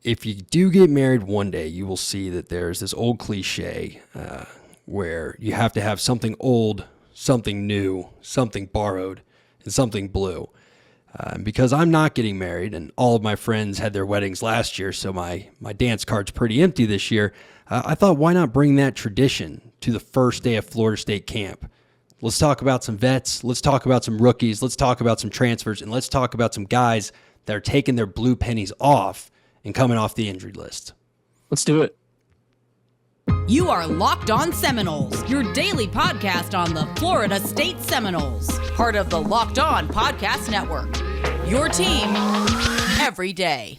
if you do get married one day, you will see that there's this old cliche where you have to have something old, something new, something borrowed, and something blue. Because I'm not getting married, and all of my friends had their weddings last year, so my dance card's pretty empty this year, I thought, why not bring that tradition to the first day of Florida State camp? Let's talk about some vets. Let's talk about some rookies. Let's talk about some transfers, and let's talk about some guys that are taking their blue pennies off and coming off the injury list. Let's do it. You are Locked On Seminoles, your daily podcast on the Florida State Seminoles, part of the Locked On Podcast Network. Your team every day.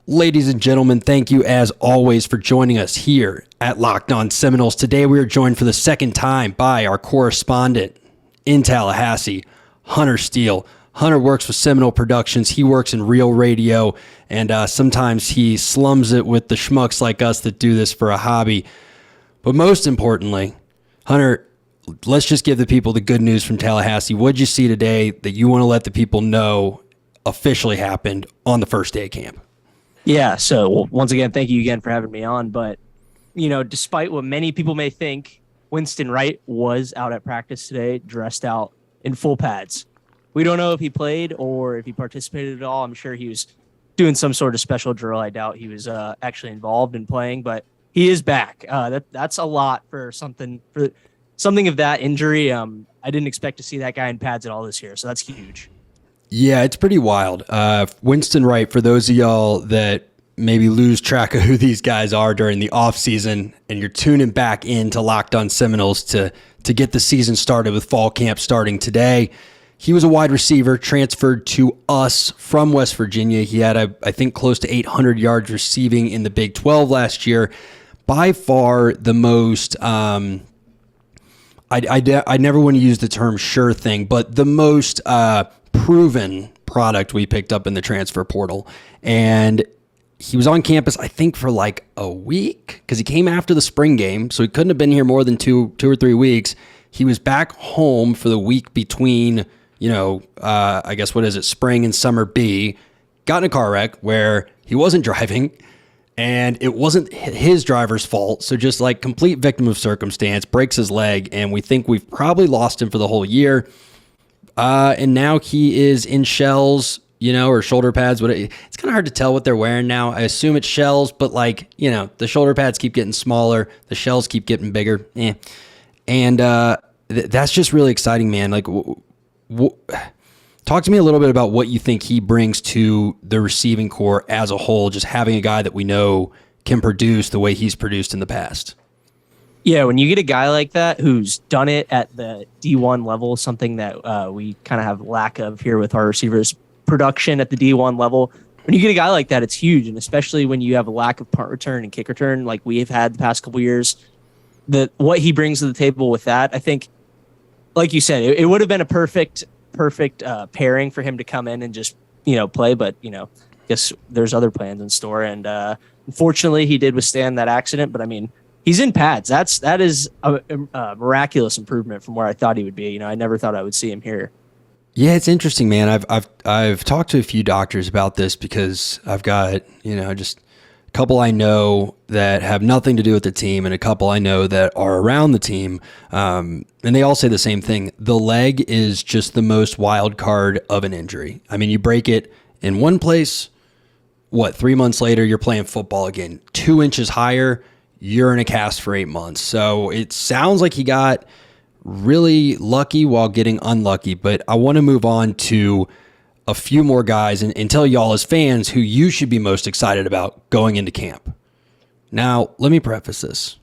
Ladies and gentlemen, thank you as always for joining us here at Locked On Seminoles. Today we are joined for the second time by our correspondent in Tallahassee, Hunter Steele. Hunter works with Seminole Productions. He works in real radio, and sometimes he slums it with the schmucks like us that do this for a hobby. But most importantly, Hunter, let's just give the people the good news from Tallahassee. What'd you see today that you want to let the people know officially happened on the first day of camp? Yeah, so once again, thank you again for having me on. But, you know, despite what many people may think, Winston Wright was out at practice today, dressed out in full pads. We don't know if he played or if he participated at all. I'm sure he was doing some sort of special drill. I doubt he was actually involved in playing, but he is back. That's a lot for something of that injury. I didn't expect to see that guy in pads at all this year, so that's huge. Yeah, it's pretty wild. Winston Wright, for those of y'all that maybe lose track of who these guys are during the offseason and you're tuning back into Locked On Seminoles to get the season started with fall camp starting today, he was a wide receiver, transferred to us from West Virginia. He had, I think, close to 800 yards receiving in the Big 12 last year. By far the most, I never want to use the term sure thing, but the most proven product we picked up in the transfer portal. And he was on campus, I think, for like a week because he came after the spring game. So he couldn't have been here more than two or 3 weeks. He was back home for the week between, I guess, spring and summer B, got in a car wreck where he wasn't driving and it wasn't his driver's fault. So just like complete victim of circumstance, breaks his leg. And we think we've probably lost him for the whole year. And now he is in shells, or shoulder pads. It's kind of hard to tell what they're wearing now. I assume it's shells, but the shoulder pads keep getting smaller. The shells keep getting bigger. And that's just really exciting, man. Talk to me a little bit about what you think he brings to the receiving corps as a whole, just having a guy that we know can produce the way he's produced in the past. Yeah, when you get a guy like that who's done it at the D1 level, something that we kind of have lack of here with our receivers, production at the D1 level, when you get a guy like that, it's huge. And especially when you have a lack of punt return and kick return like we have had the past couple years, what he brings to the table with that, I think, like you said, it would have been a perfect pairing for him to come in and just, play. But, I guess there's other plans in store. And unfortunately, he did withstand that accident. But, I mean, he's in pads. That is a miraculous improvement from where I thought he would be. I never thought I would see him here. Yeah, it's interesting, man. I've talked to a few doctors about this because I've got, just a couple I know that have nothing to do with the team and a couple I know that are around the team. And they all say the same thing. The leg is just the most wild card of an injury. I mean, you break it in one place, 3 months later, you're playing football again. 2 inches higher, you're in a cast for 8 months. So it sounds like he got really lucky while getting unlucky, but I want to move on to a few more guys and tell y'all as fans who you should be most excited about going into camp. Now, let me preface this.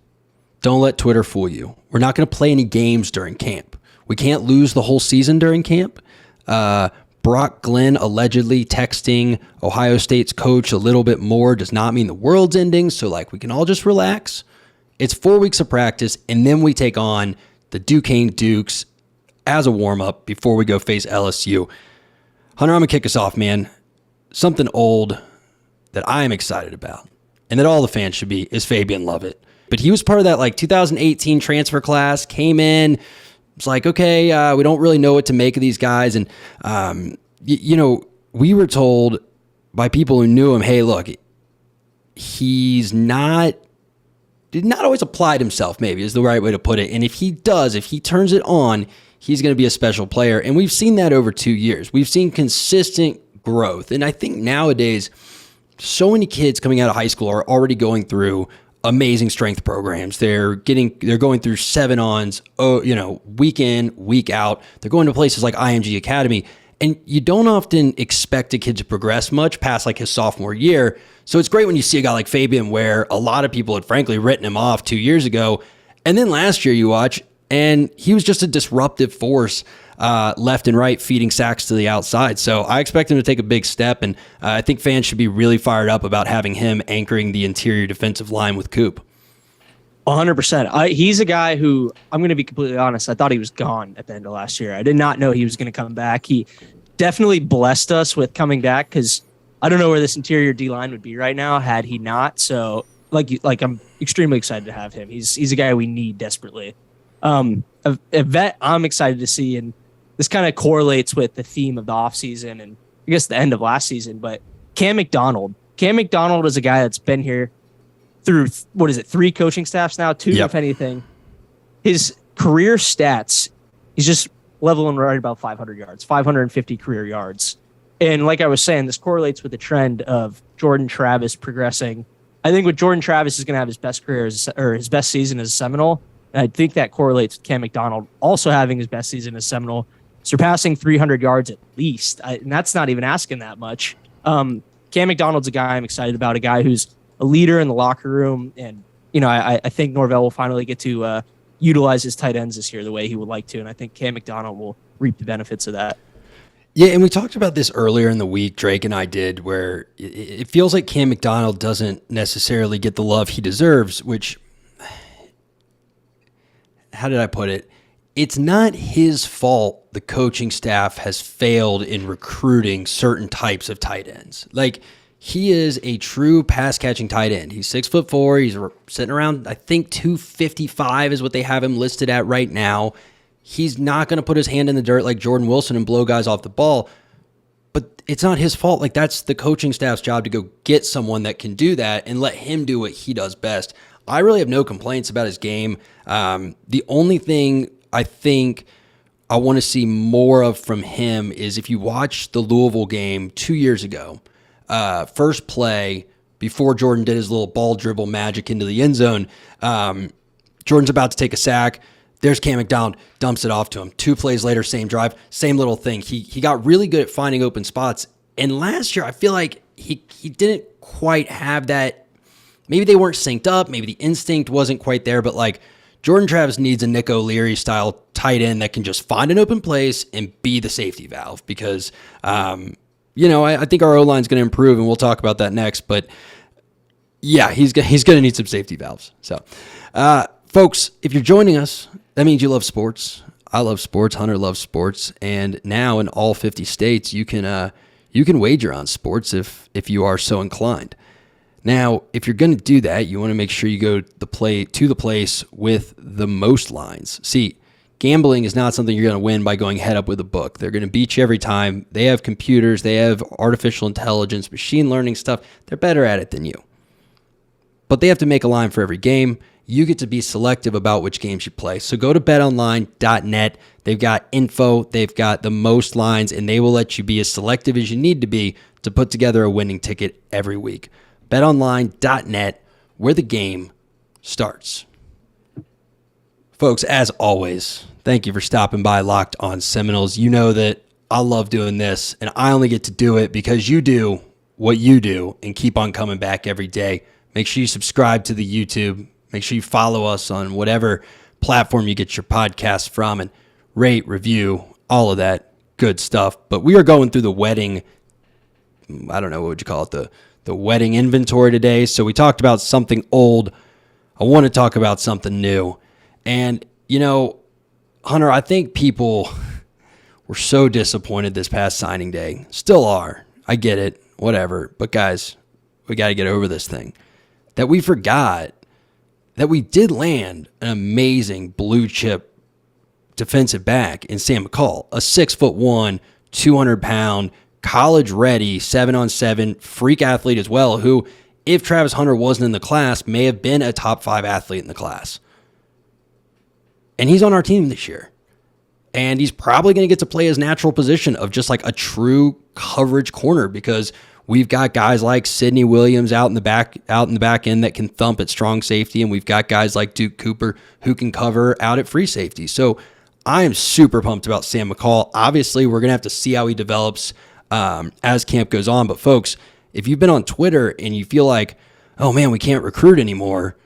Don't let Twitter fool you. We're not going to play any games during camp. We can't lose the whole season during camp. Brock Glenn allegedly texting Ohio State's coach a little bit more does not mean the world's ending, so we can all just relax. It's 4 weeks of practice, and then we take on the Duquesne Dukes as a warm-up before we go face LSU. Hunter, I'm going to kick us off, man. Something old, that I'm excited about, and that all the fans should be, is Fabian Lovett. But he was part of that 2018 transfer class, came in, it's like, okay, we don't really know what to make of these guys. And, we were told by people who knew him, hey, look, did not always applied himself, maybe is the right way to put it. And if he turns it on, he's going to be a special player. And we've seen that over 2 years. We've seen consistent growth. And I think nowadays, so many kids coming out of high school are already going through amazing strength programs. They're going through 7-ons, week in, week out. They're going to places like IMG Academy. And you don't often expect a kid to progress much past his sophomore year. So it's great when you see a guy like Fabian, where a lot of people had frankly written him off 2 years ago. And then last year you watch, and he was just a disruptive force left and right, feeding sacks to the outside. So I expect him to take a big step, and I think fans should be really fired up about having him anchoring the interior defensive line with Coop. 100%. He's a guy who, I'm going to be completely honest, I thought he was gone at the end of last year. I did not know he was going to come back. He definitely blessed us with coming back, because I don't know where this interior D-line would be right now had he not. So, I'm extremely excited to have him. He's a guy we need desperately. A vet I'm excited to see, and this kind of correlates with the theme of the offseason and I guess the end of last season, but Camm McDonald. Camm McDonald is a guy that's been here through, 3 coaching staffs now, 2 if anything. His career stats, he's just leveling right about 500 yards, 550 career yards. And like I was saying, this correlates with the trend of Jordan Travis progressing. I think with Jordan Travis is going to have his best career or his best season as a Seminole. And I think that correlates with Camm McDonald also having his best season as Seminole, surpassing 300 yards at least. And that's not even asking that much. Camm McDonald's a guy I'm excited about, a guy who's a leader in the locker room. And, I think Norvell will finally get to utilize his tight ends this year the way he would like to. And I think Camm McDonald will reap the benefits of that. Yeah, and we talked about this earlier in the week, Drake and I did, where it feels like Camm McDonald doesn't necessarily get the love he deserves, which, how did I put it? It's not his fault the coaching staff has failed in recruiting certain types of tight ends. He is a true pass-catching tight end. He's 6'4". He's sitting around, I think, 255 is what they have him listed at right now. He's not going to put his hand in the dirt like Jordan Wilson and blow guys off the ball, but it's not his fault. That's the coaching staff's job to go get someone that can do that and let him do what he does best. I really have no complaints about his game. The only thing I think I want to see more of from him is if you watch the Louisville game 2 years ago, first play before Jordan did his little ball dribble magic into the end zone, Jordan's about to take a sack. There's Camm McDonald, dumps it off to him. 2 plays later, same drive, same little thing. He got really good at finding open spots. And last year, I feel like he didn't quite have that. Maybe they weren't synced up. Maybe the instinct wasn't quite there. But Jordan Travis needs a Nick O'Leary style tight end that can just find an open place and be the safety valve. Because, I think our O-line is going to improve, and we'll talk about that next. But yeah, he's going to need some safety valves. So, folks, if you're joining us, that means you love sports. I love sports. Hunter loves sports. And now in all 50 states, you can wager on sports if you are so inclined. Now, if you're going to do that, you want to make sure you go to the place with the most lines. See, gambling is not something you're going to win by going head up with a book. They're going to beat you every time. They have computers. They have artificial intelligence, machine learning stuff. They're better at it than you. But they have to make a line for every game. You get to be selective about which games you play. So go to betonline.net. They've got info. They've got the most lines, and they will let you be as selective as you need to be to put together a winning ticket every week. betonline.net, where the game starts. Folks, as always, thank you for stopping by Locked On Seminoles. You know that I love doing this, and I only get to do it because you do what you do and keep on coming back every day. Make sure you subscribe to the YouTube. Make sure you follow us on whatever platform you get your podcast from, and rate, review, all of that good stuff. But we are going through the wedding, I don't know, what would you call it, the wedding inventory today. So we talked about something old. I want to talk about something new. And, Hunter, I think people were so disappointed this past signing day. Still are. I get it. Whatever. But guys, we got to get over this thing, that we forgot that we did land an amazing blue chip defensive back in Sam McCall, a 6'1", 200-pound, college-ready, 7-on-7 freak athlete as well, who, if Travis Hunter wasn't in the class, may have been a top 5 athlete in the class. And he's on our team this year. And he's probably going to get to play his natural position of just like a true coverage corner, because we've got guys like Sidney Williams out in the back end that can thump at strong safety, and we've got guys like Duke Cooper who can cover out at free safety. So I am super pumped about Sam McCall. Obviously, we're going to have to see how he develops as camp goes on. But folks, if you've been on Twitter and you feel like, oh man, we can't recruit anymore,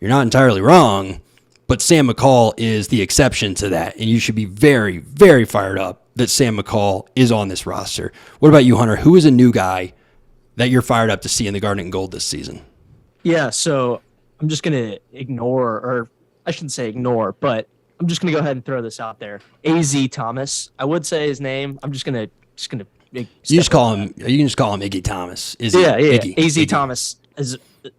you're not entirely wrong. But Sam McCall is the exception to that, and you should be very, very fired up that Sam McCall is on this roster. What about you, Hunter? Who is a new guy that you're fired up to see in the Garnet and Gold this season? Yeah, so I'm just going to ignore, or I shouldn't say ignore, but I'm just going to go ahead and throw this out there. A.Z. Thomas. I would say his name. I'm just going to You can just call him Iggy Thomas. Iggy. A.Z. Thomas.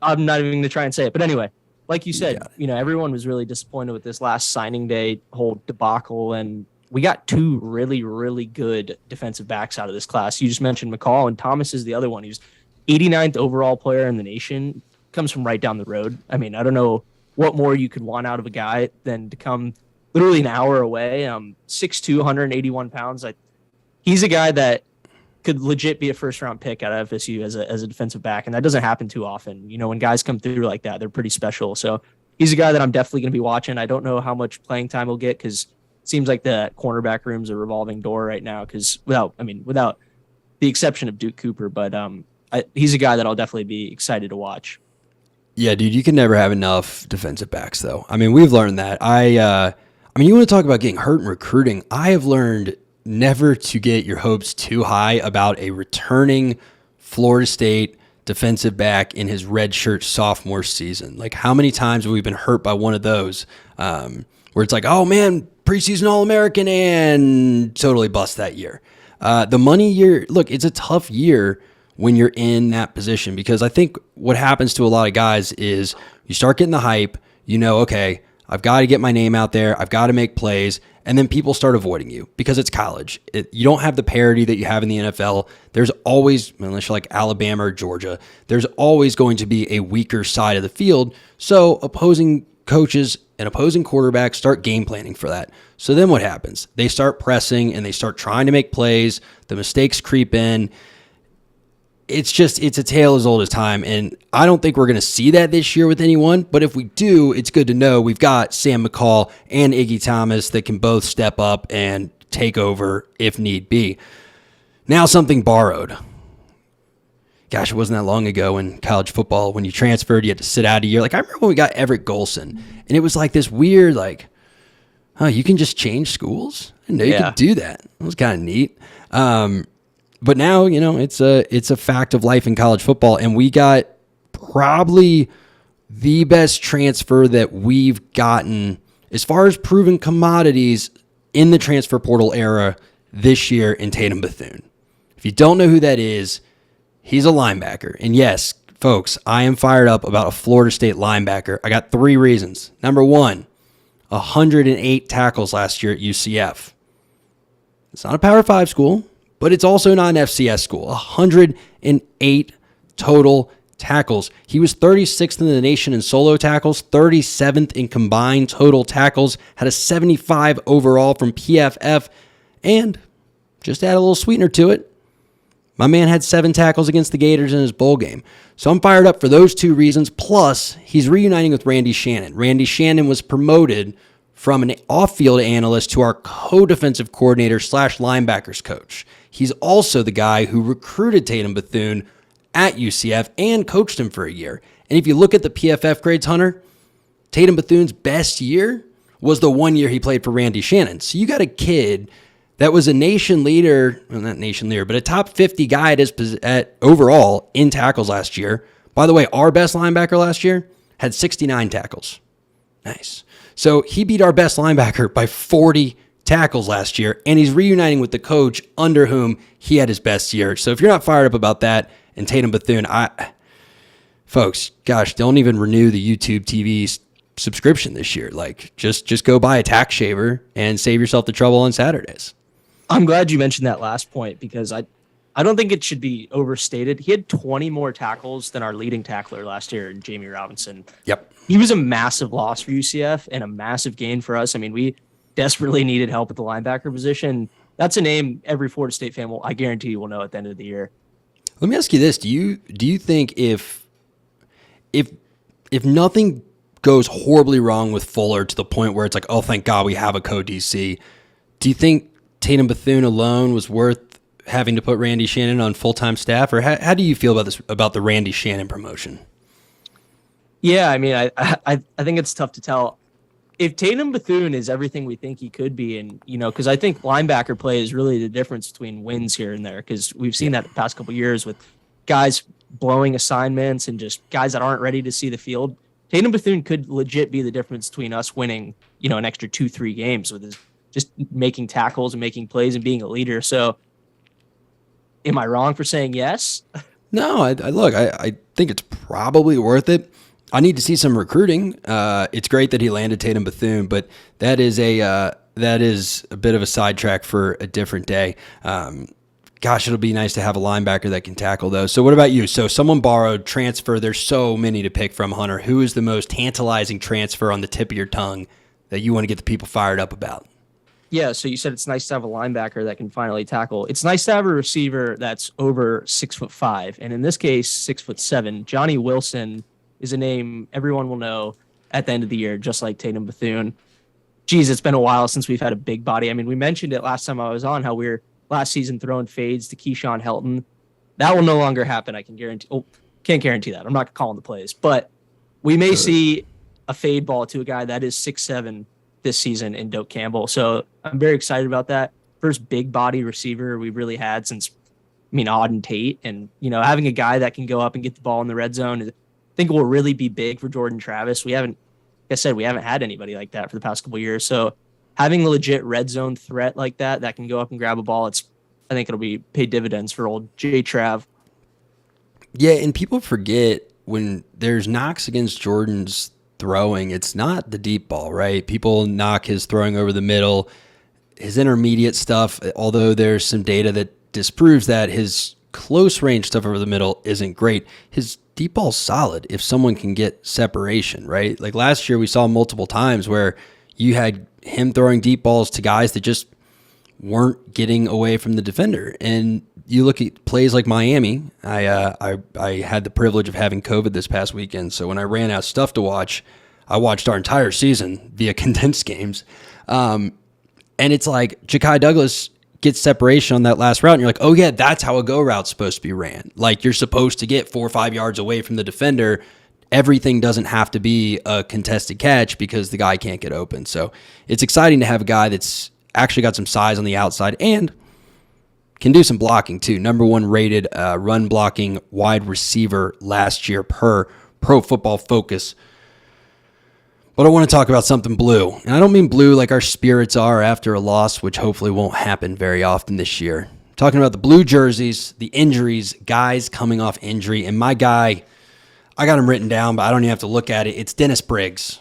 I'm not even going to try and say it, but anyway. Like you said, everyone was really disappointed with this last signing day whole debacle, and we got 2 really, really good defensive backs out of this class. You just mentioned McCall, and Thomas is the other one. He's 89th overall player in the nation, comes from right down the road. I mean, I don't know what more you could want out of a guy than to come literally an hour away. 6'2", 181 pounds. He's a guy that could legit be a first-round pick out of FSU as a defensive back, and that doesn't happen too often. When guys come through like that, they're pretty special. So he's a guy that I'm definitely going to be watching. I don't know how much playing time he'll get, because it seems like the cornerback room's a revolving door right now, because without the exception of Duke Cooper, but he's a guy that I'll definitely be excited to watch. Yeah, dude, you can never have enough defensive backs, though. I mean, we've learned that. You want to talk about getting hurt in recruiting. I have learned never to get your hopes too high about a returning Florida State defensive back in his redshirt sophomore season. Like, how many times have we been hurt by one of those where it's like, oh man, preseason All-American, and totally bust that year. The money year, look, it's a tough year when you're in that position, because I think what happens to a lot of guys is you start getting the hype, okay, I've got to get my name out there, I've got to make plays, and then people start avoiding you because it's college. You don't have the parity that you have in the NFL. There's always, unless you're like Alabama or Georgia, there's always going to be a weaker side of the field. So opposing coaches and opposing quarterbacks start game planning for that. So then what happens? They start pressing and they start trying to make plays. The mistakes creep in. It's a tale as old as time, and I don't think we're going to see that this year with anyone, but if we do, it's good to know we've got Sam McCall and Iggy Thomas that can both step up and take over if need be. Now something borrowed. Gosh, it wasn't that long ago in college football when you transferred, you had to sit out a year. Like, I remember when we got Everett Golson, and it was like this weird, you can just change schools? I didn't know you could do that. It was kind of neat. But now, it's a fact of life in college football, and we got probably the best transfer that we've gotten as far as proven commodities in the transfer portal era this year in Tatum Bethune. If you don't know who that is, he's a linebacker. And yes, folks, I am fired up about a Florida State linebacker. I got 3 reasons. Number 1, 108 tackles last year at UCF. It's not a Power 5 school, but it's also not an FCS school. 108 total tackles. He was 36th in the nation in solo tackles, 37th in combined total tackles, had a 75 overall from PFF, and just to add a little sweetener to it, my man had 7 tackles against the Gators in his bowl game. So I'm fired up for those 2 reasons. Plus, he's reuniting with Randy Shannon. Randy Shannon was promoted from an off-field analyst to our co-defensive coordinator / linebackers coach. He's also the guy who recruited Tatum Bethune at UCF and coached him for a year. And if you look at the PFF grades, Hunter, Tatum Bethune's best year was the 1 year he played for Randy Shannon. So you got a kid that was a nation leader, well, not nation leader, but a top 50 guy at overall in tackles last year. By the way, our best linebacker last year had 69 tackles. Nice. So he beat our best linebacker by 40 tackles last year, and he's reuniting with the coach under whom he had his best year. So if you're not fired up about that, and Tatum Bethune. Folks, gosh, don't even renew the YouTube TV subscription this year. Like, just go buy a tax shaver and save yourself the trouble on Saturdays. I'm glad you mentioned that last point because I don't think it should be overstated. He had 20 more tackles than our leading tackler last year, Jamie Robinson. Yep. He was a massive loss for UCF and a massive gain for us. I mean, we desperately needed help at the linebacker position. That's a name every Florida State fan I guarantee will know at the end of the year. Let me ask you this. Do you think if nothing goes horribly wrong with Fuller to the point where it's like, oh, thank God we have a co-DC, do you think Tatum Bethune alone was worth having to put Randy Shannon on full-time staff? Or how do you feel about the Randy Shannon promotion? Yeah, I mean, I think it's tough to tell. If Tatum Bethune is everything we think he could be, and because I think linebacker play is really the difference between wins here and there, because we've seen that the past couple of years with guys blowing assignments and just guys that aren't ready to see the field. Tatum Bethune could legit be the difference between us winning, an extra 2-3 games with his just making tackles and making plays and being a leader. So, am I wrong for saying yes? No, I think it's probably worth it. I need to see some recruiting. It's great that he landed Tatum Bethune, but that is a bit of a sidetrack for a different day. Gosh, it'll be nice to have a linebacker that can tackle those. So what about you? So someone borrowed, transfer. There's so many to pick from, Hunter. Who is the most tantalizing transfer on the tip of your tongue that you want to get the people fired up about? Yeah, so you said it's nice to have a linebacker that can finally tackle. It's nice to have a receiver that's over 6'5", and in this case, 6'7". Johnny Wilson is a name everyone will know at the end of the year, just like Tatum Bethune. Geez, it's been a while since we've had a big body. I mean, we mentioned it last time I was on, how we were last season throwing fades to Keyshawn Helton. That will no longer happen, I can guarantee. Oh, can't guarantee that. I'm not calling the plays. But we may see a fade ball to a guy that is 6'7" this season in Doak Campbell. So I'm very excited about that. First big body receiver we've really had since, Auden Tate. And, having a guy that can go up and get the ball in the red zone, I think it will really be big for Jordan Travis. We haven't had anybody like that for the past couple of years. So having a legit red zone threat like that can go up and grab a ball, I think it'll be pay dividends for old J Trav. Yeah, and people forget when there's knocks against Jordan's throwing, it's not the deep ball, right? People knock his throwing over the middle, his intermediate stuff, although there's some data that disproves that his close range stuff over the middle isn't great. His deep ball's solid if someone can get separation, right? Like last year we saw multiple times where you had him throwing deep balls to guys that just weren't getting away from the defender. And you look at plays like Miami. I had the privilege of having COVID this past weekend, so when I ran out of stuff to watch, I watched our entire season via condensed games. And it's like Ja'Kai Douglas gets separation on that last route, and you're like, oh yeah, that's how a go route's supposed to be ran. Like you're supposed to get 4 or 5 yards away from the defender. Everything doesn't have to be a contested catch because the guy can't get open. So it's exciting to have a guy that's actually got some size on the outside and can do some blocking too. Number 1 rated run blocking wide receiver last year per Pro Football Focus. But I want to talk about something blue. And I don't mean blue like our spirits are after a loss, which hopefully won't happen very often this year. I'm talking about the blue jerseys, the injuries, guys coming off injury. And my guy, I got him written down, but I don't even have to look at it. It's Dennis Briggs.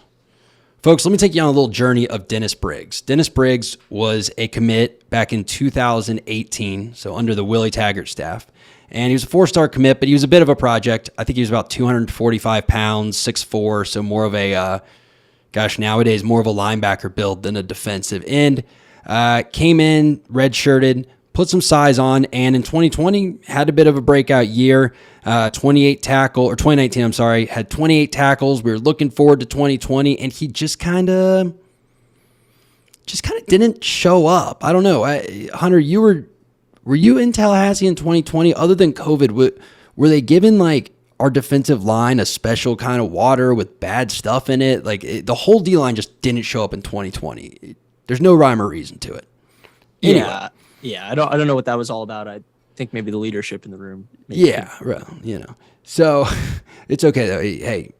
Folks, let me take you on a little journey of Dennis Briggs. Dennis Briggs was a commit back in 2018, so under the Willie Taggart staff. And he was a 4-star commit, but he was a bit of a project. I think he was about 245 pounds, 6'4", so more of a, nowadays more of a linebacker build than a defensive end. Came in, redshirted, put some size on, and in 2020 had a bit of a breakout year. 2019, had 28 tackles. We were looking forward to 2020, and he just kind of didn't show up. I don't know. Hunter, were you in Tallahassee in 2020? Other than COVID, were they giving like our defensive line a special kind of water with bad stuff in it? The whole D-line just didn't show up in 2020. There's no rhyme or reason to it. Anyway. Yeah. I don't know what that was all about. I think maybe the leadership in the room. So it's okay though. Hey,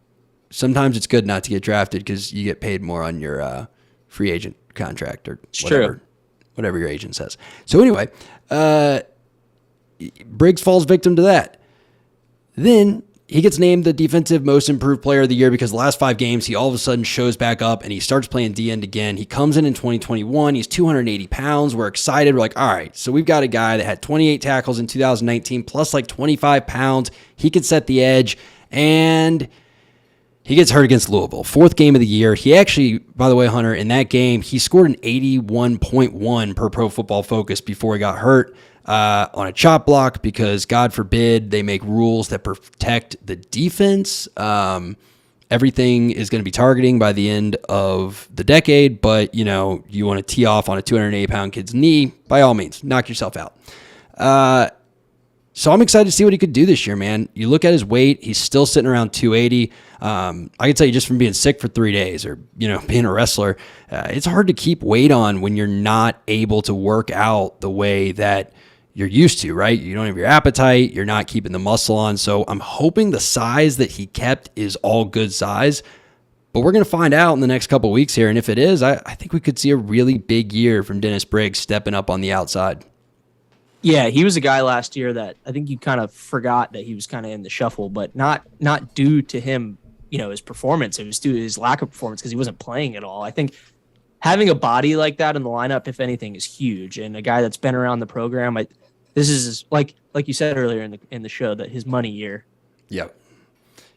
sometimes it's good not to get drafted because you get paid more on your free agent contract or whatever your agent says. So anyway, Briggs falls victim to that. Then he gets named the defensive most improved player of the year because the last 5 games, he all of a sudden shows back up and he starts playing D-end again. He comes in 2021. He's 280 pounds. We're excited. We're like, all right, so we've got a guy that had 28 tackles in 2019 plus like 25 pounds. He can set the edge, and he gets hurt against Louisville. 4th game of the year. He actually, by the way, Hunter, in that game, he scored an 81.1 per Pro Football Focus before he got hurt on a chop block because, God forbid, they make rules that protect the defense. Everything is going to be targeting by the end of the decade, but, you want to tee off on a 280-pound kid's knee, by all means, knock yourself out. So I'm excited to see what he could do this year, man. You look at his weight, he's still sitting around 280. I can tell you just from being sick for 3 days or, being a wrestler, it's hard to keep weight on when you're not able to work out the way that you're used to, right? You don't have your appetite. You're not keeping the muscle on. So I'm hoping the size that he kept is all good size, but we're going to find out in the next couple of weeks here. And if it is, I think we could see a really big year from Dennis Briggs stepping up on the outside. Yeah, he was a guy last year that I think you kind of forgot that he was kind of in the shuffle, but not due to him, his performance. It was due to his lack of performance because he wasn't playing at all. I think having a body like that in the lineup, if anything, is huge. And a guy that's been around the program, this is like you said earlier in the show, that his money year. Yep.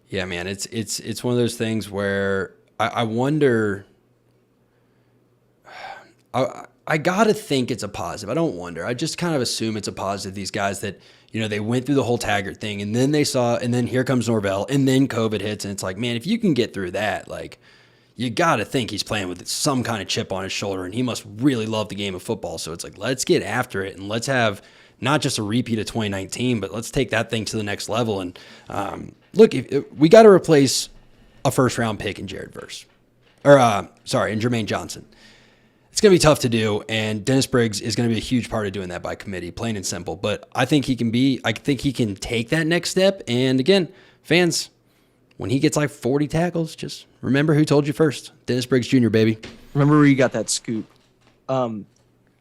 Yeah, man. It's one of those things where I wonder. I got to think it's a positive. I don't wonder. I just kind of assume it's a positive. These guys that, they went through the whole Taggart thing and then and then here comes Norvell and then COVID hits. And it's like, man, if you can get through that, like, you got to think he's playing with some kind of chip on his shoulder and he must really love the game of football. So it's like, let's get after it and let's have not just a repeat of 2019, but let's take that thing to the next level. And look, if we got to replace a first-round pick in Jared Verse. In Jermaine Johnson. It's going to be tough to do, and Dennis Briggs is going to be a huge part of doing that by committee, plain and simple. But I think he can take that next step. And again, fans, when he gets like 40 tackles, just remember who told you first. Dennis Briggs Jr., baby. Remember where you got that scoop. I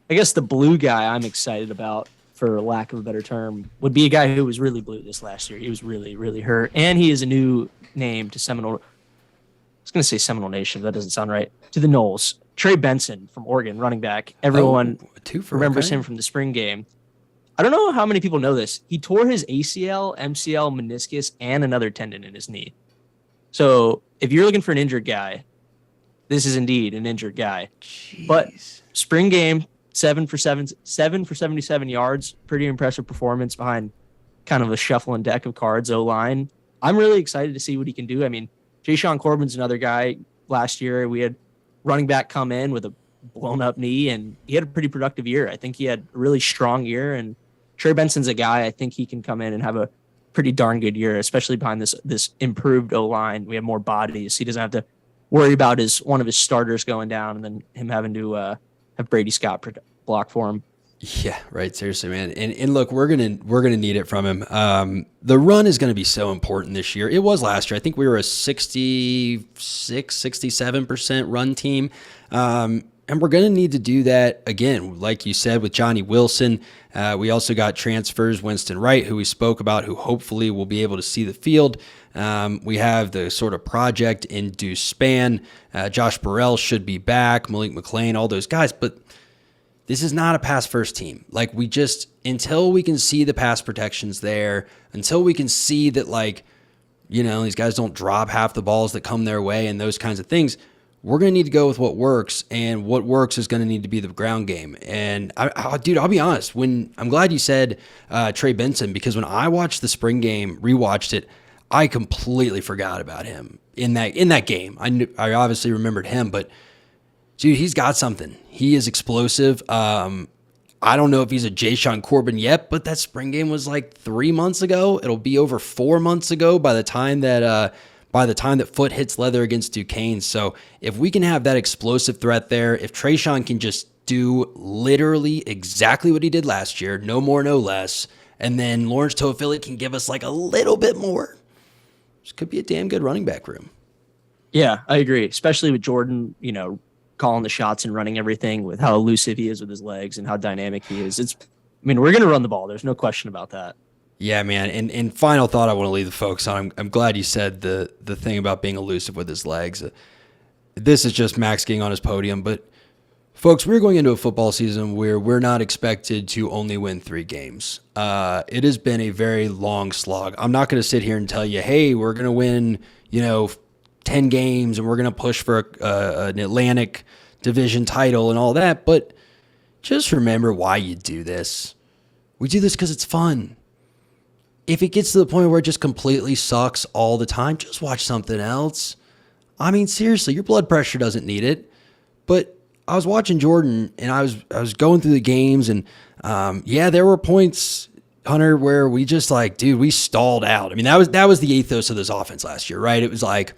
guess the blue guy I'm excited about, for lack of a better term, would be a guy who was really blue this last year. He was really, really hurt. And he is a new name to Seminole. I was going to say Seminole Nation, but that doesn't sound right. To the Noles. Trey Benson from Oregon, running back. Everyone remembers him from the spring game. I don't know how many people know this. He tore his ACL, MCL, meniscus, and another tendon in his knee. So if you're looking for an injured guy, this is indeed an injured guy. Jeez. But spring game, 7 for 77 yards. Pretty impressive performance behind kind of a shuffling deck of cards, O-line. I'm really excited to see what he can do. I mean, Ja'Shawn Corbin's another guy. Last year, we had running back come in with a blown up knee, and he had a pretty productive year. I think he had a really strong year, and Trey Benson's a guy I think he can come in and have a pretty darn good year, especially behind this improved O-line. We have more bodies. He doesn't have to worry about one of his starters going down and then him having to have Brady Scott block for him. Yeah, right. Seriously, man. And look, we're gonna need it from him. The run is gonna be so important this year. It was last year. I think we were a 67% run team. And we're going to need to do that again, like you said, with Johnny Wilson. We also got transfers, Winston Wright, who we spoke about, who hopefully will be able to see the field. We have the sort of project in Deuce Span. Josh Burrell should be back, Malik McClain, all those guys. But this is not a pass-first team. Like, until we can see the pass protections there, until we can see that, these guys don't drop half the balls that come their way and those kinds of things, we're going to need to go with what works, and what works is going to need to be the ground game. And, I'll be honest. I'm glad you said Trey Benson, because when I watched the spring game, rewatched it, I completely forgot about him in that game. I obviously remembered him, but, dude, he's got something. He is explosive. I don't know if he's a Ja'Shawn Corbin yet, but that spring game was like 3 months ago. It'll be over 4 months ago by the time that Foot hits leather against Duquesne. So if we can have that explosive threat there, if Trayshawn can just do literally exactly what he did last year, no more, no less, and then Lawrence Toafili can give us like a little bit more, this could be a damn good running back room. Yeah, I agree, especially with Jordan, calling the shots and running everything, with how elusive he is with his legs and how dynamic he is. We're going to run the ball. There's no question about that. Yeah, man. And final thought I want to leave the folks on. I'm glad you said the thing about being elusive with his legs. This is just Max getting on his podium. But, folks, we're going into a football season where we're not expected to only win 3 games. It has been a very long slog. I'm not going to sit here and tell you, hey, we're going to win, 10 games and we're going to push for an Atlantic Division title and all that. But just remember why you do this. We do this because it's fun. If it gets to the point where it just completely sucks all the time, just watch something else. I mean, seriously, your blood pressure doesn't need it. But I was watching Jordan, and I was going through the games, and there were points, Hunter, where we just we stalled out. I mean, that was the ethos of this offense last year, right? It was like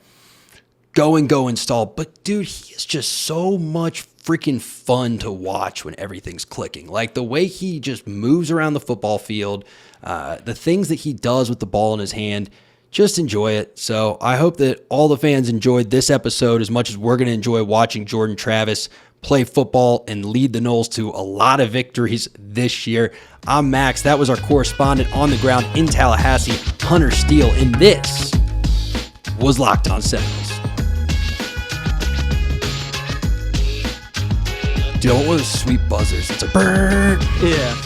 go and stall. But dude, he is just so much freaking fun to watch when everything's clicking. Like the way he just moves around the football field, the things that he does with the ball in his hand, just enjoy it. So I hope that all the fans enjoyed this episode as much as we're going to enjoy watching Jordan Travis play football and lead the Noles to a lot of victories this year. I'm Max. That was our correspondent on the ground in Tallahassee, Hunter Steele, and this was Locked On Seminoles. Dude, what was sweet buzzers? It's a bird. Yeah.